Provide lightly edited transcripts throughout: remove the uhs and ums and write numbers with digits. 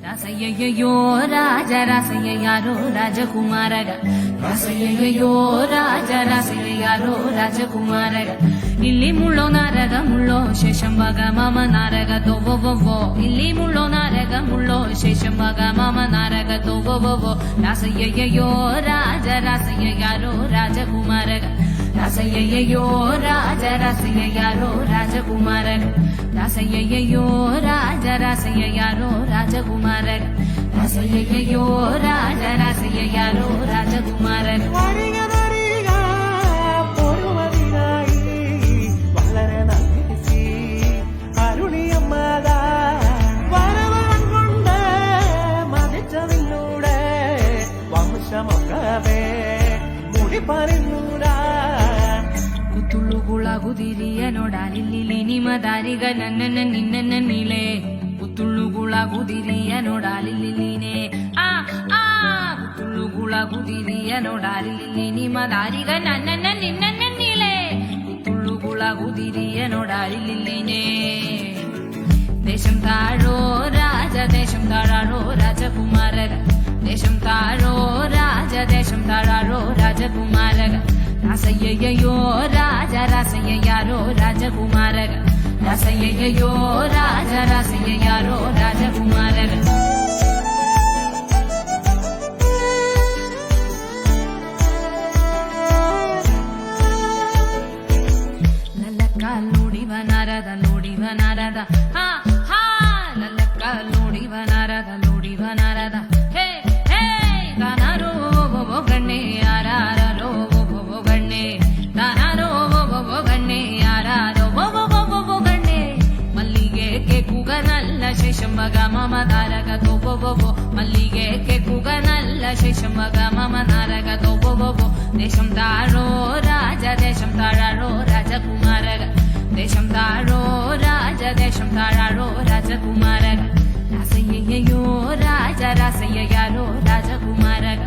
ರಾಸಯ್ಯಯ್ಯೋ ರಾಜ ರಾಸಯ್ಯ ಯಾರೋ ರಾಜಕುಮಾರಗ ರಾಸಯ್ಯಯ್ಯೋ ರಾಜ ರಾಸಯ್ಯ ಯಾರೋ ರಾಜಕುಮಾರಗ ಇಲ್ಲಿ ಮುಳ್ಳೋ ನಾರಗ ಮುಳ್ಳೋ ಶೇಷಂಬಗ ಮಾಮ ನಾರಗ ತೋವೋ ಇಲ್ಲಿ ಮುಳ್ಳೋ ನಾರಗ ಮುಳ್ಳೋ ಶೇಷಂಬಗ ಮಾಮ ನಾರಗ ತೋವೋ ರಾಸಯ್ಯಯ್ಯೋ ರಾಜ ರಾಸಯ್ಯ ಯಾರೋ ರಾಜಕುಮಾರಗ ರಾಸಯ್ಯಯ್ಯೋ ರಾಜ ರಾಸಯ್ಯ ಯಾರೋ ರಾಜಕುಮಾರಗ ರಾಸಯ್ಯಯ್ಯೋ ರಾಜ ರಾಸಯ್ಯ ಯಾರೋ ರಾಜಕುಮಾರಗ ರಾಸಯ್ಯಯ್ಯೋ ರಾಜ ರಾಸಯ್ಯ ಯಾರೋ ರಾಜಕುಮಾರಗ വളരെ നന്ദിച്ച് അരുണിയമ്മത വരവകൊണ്ട് മതിച്ചതിലൂടെ വംശമൊക്കവേ മുടി പറഞ്ഞൂടാ ಕುತುಳುಗುಳಾಗುದಿರಿಯ ನೋಡಾಲಿಲ್ಲಿ ನಿಮ್ಮ ದಾರಿಗ ನನ್ನನ್ನ ನಿನ್ನನ್ನ ನೀಲೆ ಕುತುಳುಗುಳಾಗುದಿರಿಯ ನೋಡಾಲಿಲ್ಲಿ ನೀನೆ ಕುತುಳುಗುಳಾಗುದಿರಿಯ ನೋಡಾಲಿಲ್ಲಿ ನಿಮ್ಮ ದಾರಿಗ ನನ್ನನ್ನ ನಿನ್ನನ್ನ ನೀಲೆ കുത്തുള്ളുകുളകുതിരിയ നോടാലില്ലിനെ ദേശം താഴോ രാജ ദേശം താഴാറോ രാജകുമാരക ദേശം താഴോ രാജ ദേശം താഴാറോ രാജകുമാരക രാസയ്യയ്യോ രാജ രാസയ്യ യാരോ രാജകുമാരക രാസയ്യയ്യോ രാജ രാസയ്യ യാരോ രാജകുമാരക ನೋಡಿವ ನಾರದ ಹಾ ಹಾ ಲಲ್ಲಕ್ಕ ನೋಡಿವ ನಾರದ ಹೇ ಹೇ ಗಾನಾರೋ ಗಣ್ಣೆ ಯಾರೋ ಗಣ್ಣೆ ಗಾನಾರೋ ಗಣ್ಣೆ ಯಾರೋ ಗಣ್ಣೆ ಮಲ್ಲಿಗೆ ಕೆಕ್ಕುಗನಲ್ಲ ಶೇಷಂಬಗ ಮಮ ನಾರಗ ತೋಬೋ ಮಲ್ಲಿಗೆ ಕೆಕ್ಕುಗನಲ್ಲ ಶೇಷಂಬಗ ಮಮ ನಾರಗ ತೋಬೋ ದೇಶಂ ತಾಳೋ ರಾಜ ದೇಶಂ ತಾಳಾರೋ ರಾಜಕುಮಾರಗ ദേശം താഴോ രാജ ദേശം താഴാറോ രാജകുമാരക രാസയ്യയ്യോ രാജ രാസയ്യ യാരോ രാജകുമാരക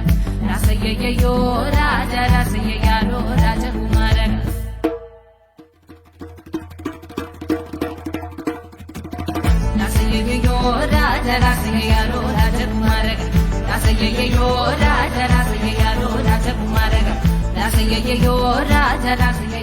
രാസയ്യയ്യോ രാജ രാസയ്യ യാരോ രാജകുമാരക രാസയ്യയ്യോ രാജ രാസയ്യ യാരോ രാജകുമാരക രാസയ്യയ്യോ രാജ രാസയ്യ യാരോ രാജകുമാരക രാസയ്യയ്യോ രാജ രാസയ്യ